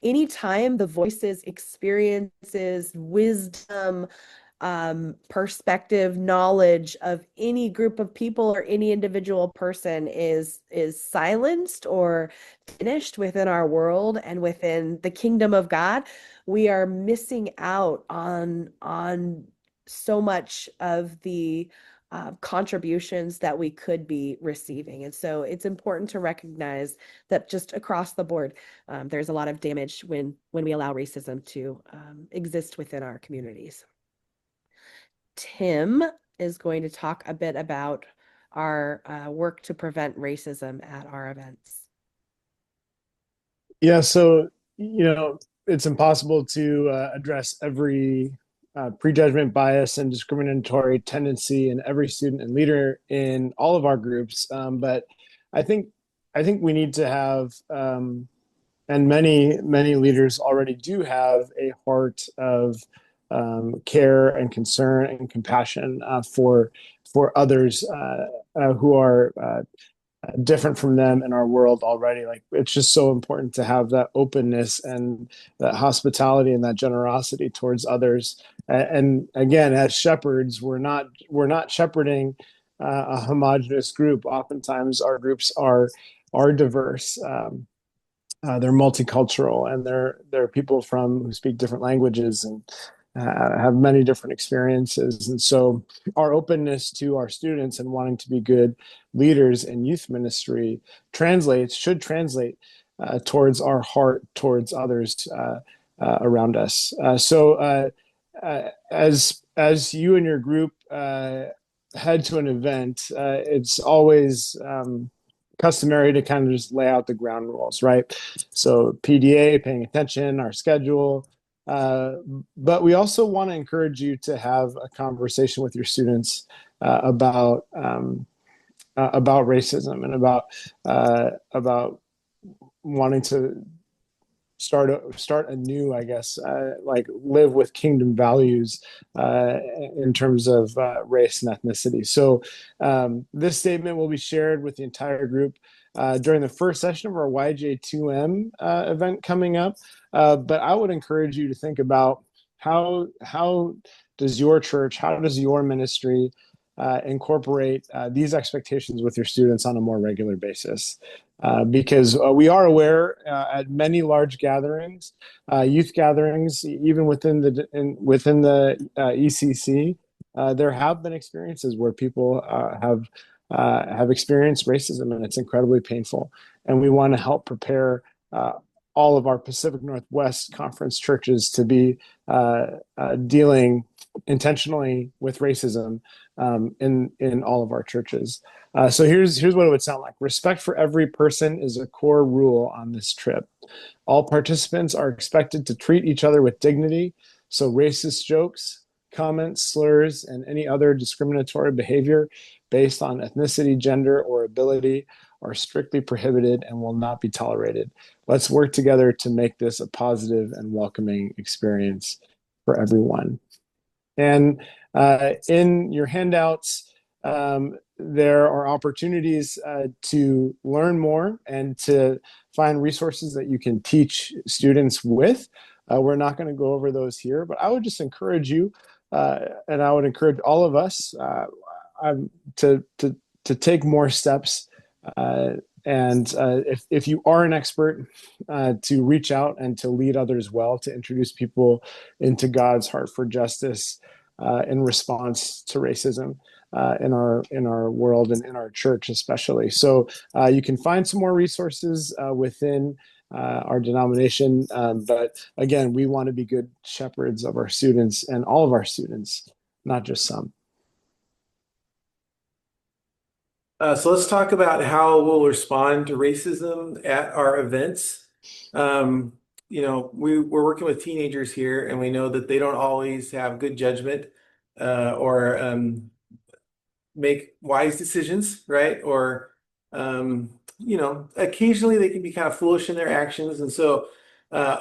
anytime the voices, experiences, wisdom, perspective, knowledge of any group of people or any individual person is silenced or finished within our world and within the kingdom of God, we are missing out on so much of the contributions that we could be receiving. And so it's important to recognize that just across the board, there's a lot of damage when we allow racism to exist within our communities. Tim is going to talk a bit about our work to prevent racism at our events. Yeah, so it's impossible to address every prejudgment, bias, and discriminatory tendency in every student and leader in all of our groups. But I think we need to have, and many leaders already do have, a heart of care and concern and compassion for others who are different from them in our world already. Like it's just so important to have that openness and that hospitality and that generosity towards others. And again, as shepherds, we're not shepherding a homogenous group. Oftentimes, our groups are diverse. They're multicultural, and they're people from who speak different languages and have many different experiences. And so, our openness to our students and wanting to be good leaders in youth ministry should translate towards our heart towards others around us. As you and your group head to an event, it's always customary to kind of just lay out the ground rules, right? So PDA, paying attention, our schedule. Uh, but we also want to encourage you to have a conversation with your students about racism and about wanting to start anew, I guess, like live with kingdom values in terms of race and ethnicity. So this statement will be shared with the entire group during the first session of our YJ2M event coming up. But I would encourage you to think about how does your church, how does your ministry incorporate these expectations with your students on a more regular basis? Because we are aware at many large gatherings, youth gatherings, even within the ECC, there have been experiences where people have experienced racism, and it's incredibly painful. And we want to help prepare all of our Pacific Northwest Conference churches to be dealing intentionally with racism in all of our churches. So here's what it would sound like. Respect for every person is a core rule on this trip. All participants are expected to treat each other with dignity. So racist jokes, comments, slurs, and any other discriminatory behavior based on ethnicity, gender, or ability are strictly prohibited and will not be tolerated. Let's work together to make this a positive and welcoming experience for everyone. And in your handouts, there are opportunities to learn more and to find resources that you can teach students with. We're not going to go over those here, but I would just encourage you, and I would encourage all of us to take more steps. And if you are an expert, to reach out and to lead others well, to introduce people into God's heart for justice in response to racism in our world and in our church especially. So you can find some more resources within our denomination, but again, we want to be good shepherds of our students and all of our students, not just some. So let's talk about how we'll respond to racism at our events. Um, we're working with teenagers here, and we know that they don't always have good judgment or make wise decisions, right? Or, occasionally they can be kind of foolish in their actions. And so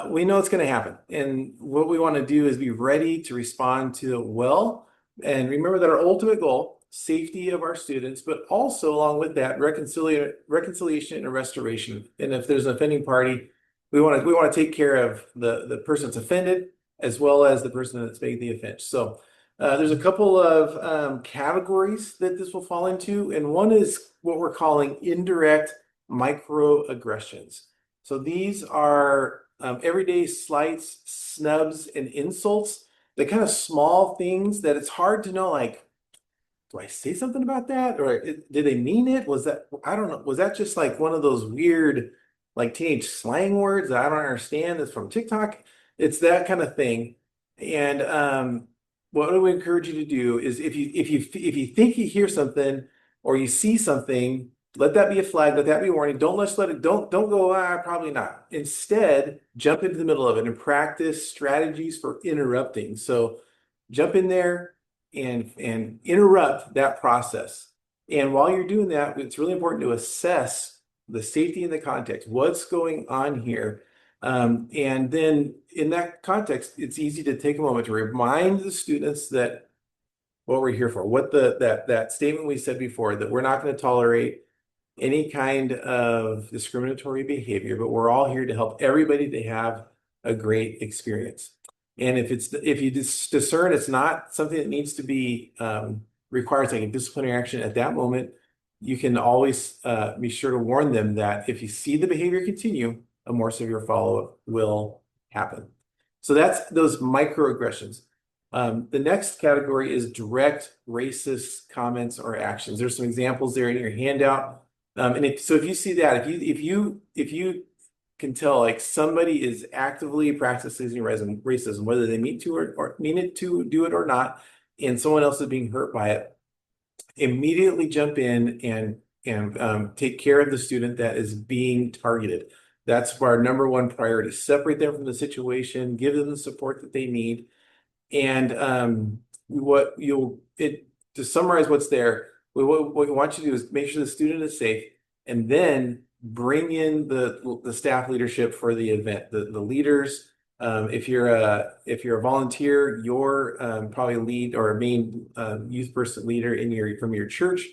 we know it's going to happen. And what we want to do is be ready to respond to it well. And remember that our ultimate goal, safety of our students, but also along with that, reconciliation and restoration. And if there's an offending party, we want to take care of the person that's offended as well as the person that's made the offense. So there's a couple of categories that this will fall into, and one is what we're calling indirect microaggressions. So these are everyday slights, snubs, and insults. The kind of small things that it's hard to know, like, do I say something about that? Or did they mean it? I don't know. Was that just like one of those weird, like teenage slang words that I don't understand that's from TikTok? It's that kind of thing. And what I would encourage you to do is if you think you hear something or you see something, let that be a flag, let that be a warning. Don't go, probably not. Instead, jump into the middle of it and practice strategies for interrupting. So jump in there and interrupt that process. And while you're doing that, it's really important to assess the safety and the context. What's going on here? And then in that context, it's easy to take a moment to remind the students that what we're here for, what that statement we said before, that we're not going to tolerate any kind of discriminatory behavior, but we're all here to help everybody to have a great experience. And if you discern it's not something that needs to be requires like a disciplinary action at that moment, you can always be sure to warn them that if you see the behavior continue, a more severe follow-up will happen. So that's those microaggressions. The next category is direct racist comments or actions. There's some examples there in your handout. So if you see that, if you can tell like somebody is actively practicing racism, whether they mean to or mean it to do it or not, and someone else is being hurt by it, immediately jump in and take care of the student that is being targeted. That's our number one priority. Separate them from the situation, give them the support that they need. And to summarize what's there, what we want you to do is make sure the student is safe, and then bring in the staff leadership for the event, the leaders. If you're a volunteer, you're probably a lead or a main youth person leader from your church,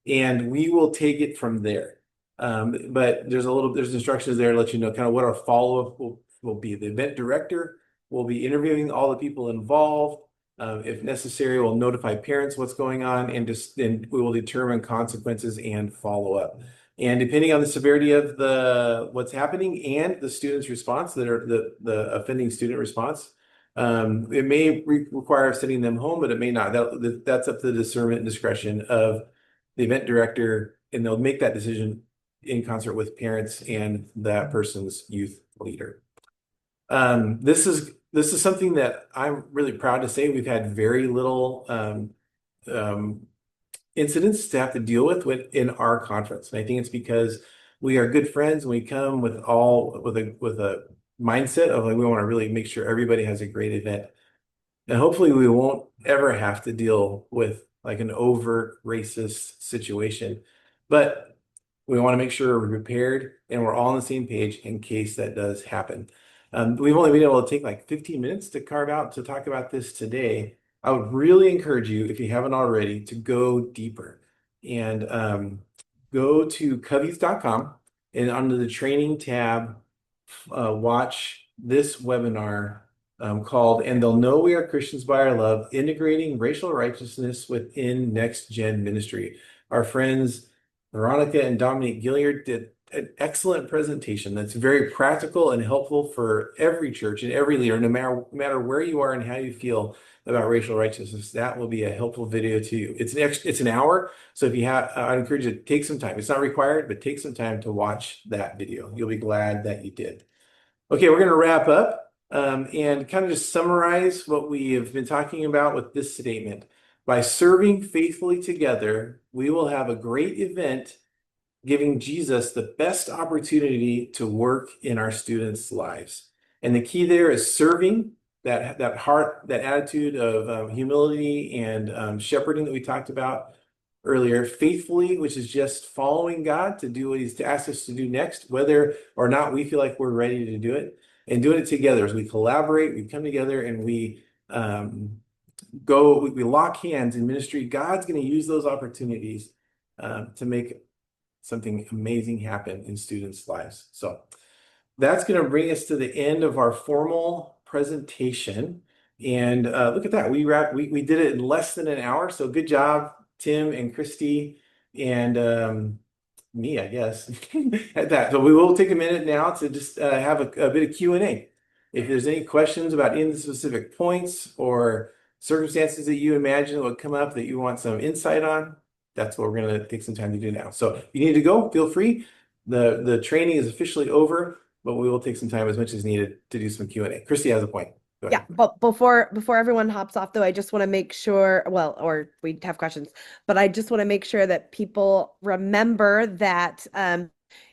and we will take it from there. But there's instructions there to let you know kind of what our follow-up will be. The event director will be interviewing all the people involved. If necessary, we'll notify parents what's going on, and then we will determine consequences and follow up. And depending on the severity of what's happening and the student's response, the offending student response, it may require sending them home, but it may not. That's up to the discernment and discretion of the event director, and they'll make that decision in concert with parents and that person's youth leader. This is something that I'm really proud to say we've had very little incidents to have to deal with in our conference. And I think it's because we are good friends and we come with a mindset of like we want to really make sure everybody has a great event. And hopefully we won't ever have to deal with like an overt racist situation. But we want to make sure we're prepared and we're all on the same page in case that does happen. We've only been able to take like 15 minutes to carve out to talk about this today. I would really encourage you, if you haven't already, to go deeper and go to covey's.com and under the training tab, watch this webinar called "And They'll Know We Are Christians by Our Love, Integrating Racial Righteousness Within Next Gen Ministry." Our friends Veronica and Dominique Gilliard did an excellent presentation that's very practical and helpful for every church and every leader, no matter where you are and how you feel about racial righteousness. That will be a helpful video to you. It's an hour, so if you have, I'd encourage you to take some time. It's not required, but take some time to watch that video. You'll be glad that you did. Okay, we're going to wrap up and kind of just summarize what we have been talking about with this statement. By serving faithfully together, we will have a great event, giving Jesus the best opportunity to work in our students' lives. And the key there is serving, that heart, that attitude of humility and shepherding that we talked about earlier, faithfully, which is just following God to do what He's asked us to do next, whether or not we feel like we're ready to do it, and doing it together as we collaborate, we come together and we lock hands in ministry. God's going to use those opportunities to make something amazing happen in students' lives. So that's going to bring us to the end of our formal presentation. And look at that. We did it in less than an hour. So good job, Tim and Christy and me, I guess, at that. So we will take a minute now to just have a bit of Q&A. If there's any questions about any specific points or circumstances that you imagine that would come up that you want some insight on, that's what we're going to take some time to do now. So if you need to go, feel free. The training is officially over, but we will take some time as much as needed to do some Q&A. Christy has a point. Go Yeah, ahead. but before everyone hops off though, I just want to make sure, well, or we have questions, but I just want to make sure that people remember that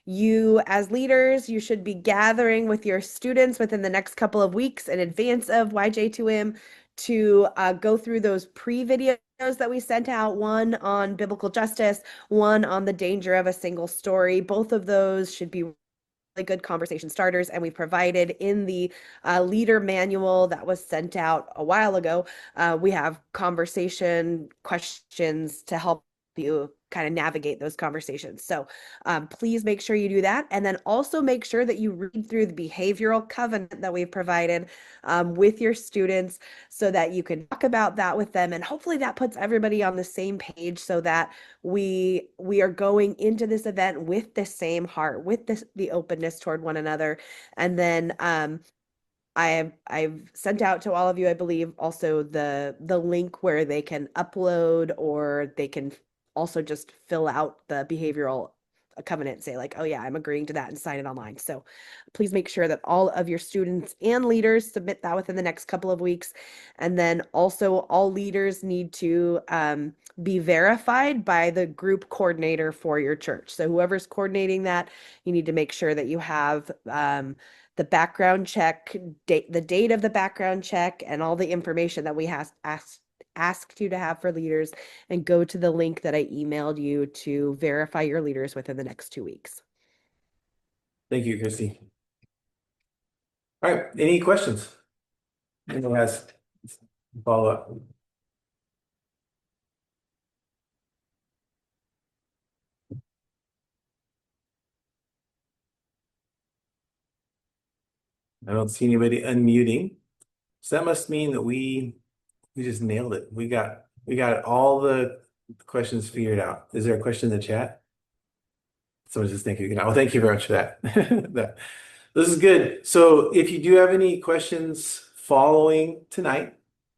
you as leaders, you should be gathering with your students within the next couple of weeks in advance of YJ2M to go through those pre-videos that we sent out, one on biblical justice, one on the danger of a single story. Both of those should be good conversation starters, and we provided in the leader manual that was sent out a while ago. We have conversation questions to help you kind of navigate those conversations. So please make sure you do that. And then also make sure that you read through the behavioral covenant that we've provided with your students so that you can talk about that with them. And hopefully that puts everybody on the same page so that we are going into this event with the same heart, with the openness toward one another. And then I've sent out to all of you, I believe, also the link where they can upload, or they can also just fill out the behavioral covenant, say like, oh yeah, I'm agreeing to that, and sign it online. So please make sure that all of your students and leaders submit that within the next couple of weeks. And then also all leaders need to be verified by the group coordinator for your church. So whoever's coordinating that, you need to make sure that you have the background check, the date of the background check, and all the information that we asked you to have for leaders, and go to the link that I emailed you to verify your leaders within the next 2 weeks. Thank you, Christy. All right, any questions? Anyone has follow up? I don't see anybody unmuting. So that must mean that we just nailed it. We got all the questions figured out. Is there a question in the chat? Someone's just thinking, well, thank you very much for that. This is good. So if you do have any questions following tonight,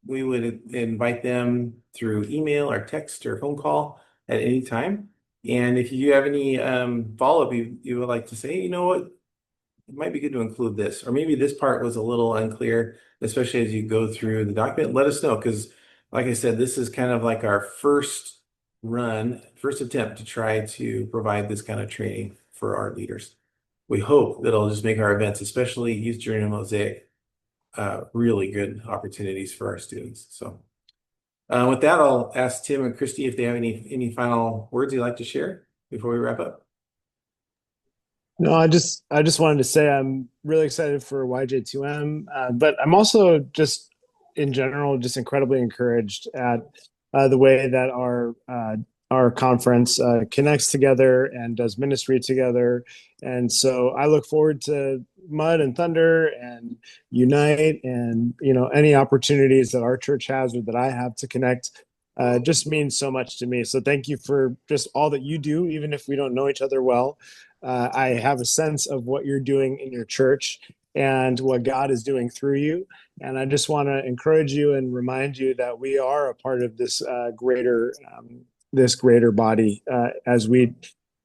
we would invite them through email or text or phone call at any time. And if you have any follow-up you would like to say, you know what, it might be good to include this, or maybe this part was a little unclear, especially as you go through the document, let us know. Because like I said, this is kind of like our first attempt to try to provide this kind of training for our leaders. We hope that it'll just make our events, especially Youth Journey and Mosaic, really good opportunities for our students. So with that, I'll ask Tim and Christy if they have any final words you'd like to share before we wrap up. No, I just wanted to say I'm really excited for YJ2M, but I'm also just in general just incredibly encouraged at the way that our conference connects together and does ministry together. And so I look forward to Mud and Thunder and Unite, and any opportunities that our church has or that I have to connect. Just means so much to me. So thank you for just all that you do, even if we don't know each other well. I have a sense of what you're doing in your church and what God is doing through you. And I just want to encourage you and remind you that we are a part of this greater body as we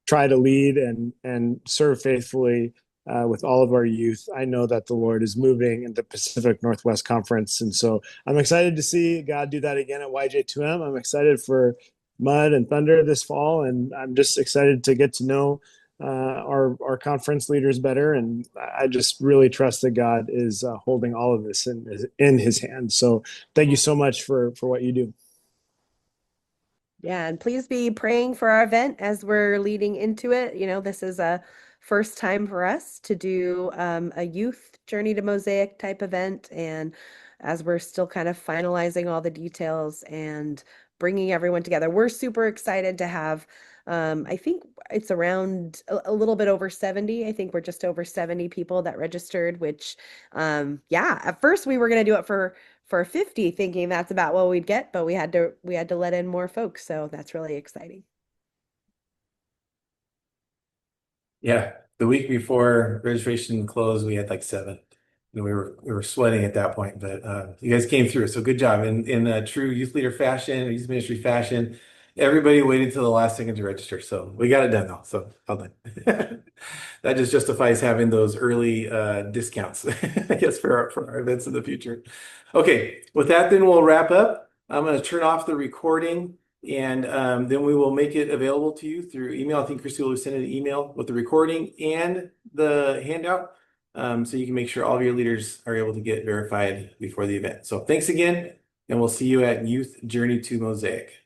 try to lead and serve faithfully with all of our youth. I know that the Lord is moving in the Pacific Northwest Conference. And so I'm excited to see God do that again at YJ2M. I'm excited for Mud and Thunder this fall. And I'm just excited to get to know our conference leaders better, and I just really trust that God is holding all of this in His hands. So, thank you so much for what you do. Yeah, and please be praying for our event as we're leading into it. This is a first time for us to do a youth Journey to Mosaic type event. And as we're still kind of finalizing all the details and bringing everyone together, we're super excited to have, I think it's around a little bit over 70. I think we're just over 70 people that registered, which, yeah, at first we were going to do it for 50, thinking that's about what we'd get, but we had to let in more folks, so that's really exciting. Yeah, the week before registration closed, we had like 7. We were sweating at that point, but you guys came through, so good job. In a true youth leader fashion, youth ministry fashion, everybody waited till the last second to register, so we got it done though. So well done. That just justifies having those early discounts, I guess, for our events in the future. Okay, with that, then we'll wrap up. I'm going to turn off the recording. And then we will make it available to you through email. I think Christy will send an email with the recording and the handout, so you can make sure all of your leaders are able to get verified before the event. So thanks again, and we'll see you at Youth Journey to Mosaic.